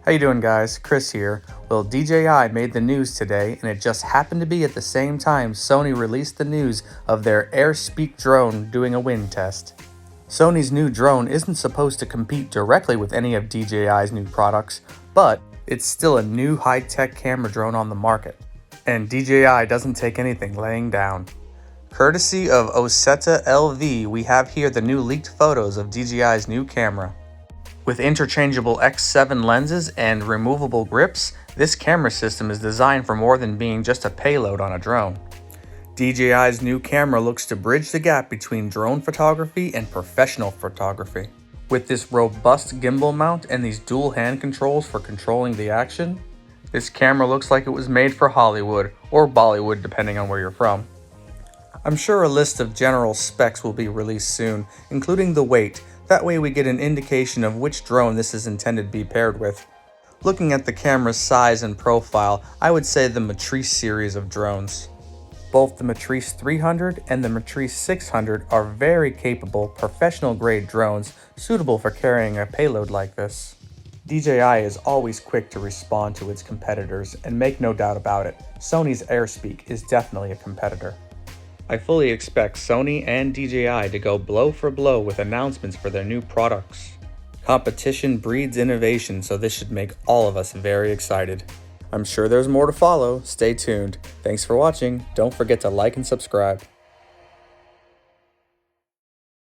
How you doing, guys? Chris here. Well, DJI made the news today, and it just happened to be at the same time Sony released the news of their AirSpeak drone doing a wind test. Sony's new drone isn't supposed to compete directly with any of DJI's new products, but it's still a new high-tech camera drone on the market. And DJI doesn't take anything laying down. Courtesy of OsitaLV, we have here the new leaked photos of DJI's new camera. With interchangeable X7 lenses and removable grips, this camera system is designed for more than being just a payload on a drone. DJI's new camera looks to bridge the gap between drone photography and professional photography. With this robust gimbal mount and these dual hand controls for controlling the action, this camera looks like it was made for Hollywood, or Bollywood depending on where you're from. I'm sure a list of general specs will be released soon, including the weight. That way we get an indication of which drone this is intended to be paired with. Looking at the camera's size and profile, I would say the Matrice series of drones. Both the Matrice 300 and the Matrice 600 are very capable, professional-grade drones suitable for carrying a payload like this. DJI is always quick to respond to its competitors, and make no doubt about it, Sony's AirSpeak is definitely a competitor. I fully expect Sony and DJI to go blow for blow with announcements for their new products. Competition breeds innovation, so this should make all of us very excited. I'm sure there's more to follow. Stay tuned. Thanks for watching. Don't forget to like and subscribe.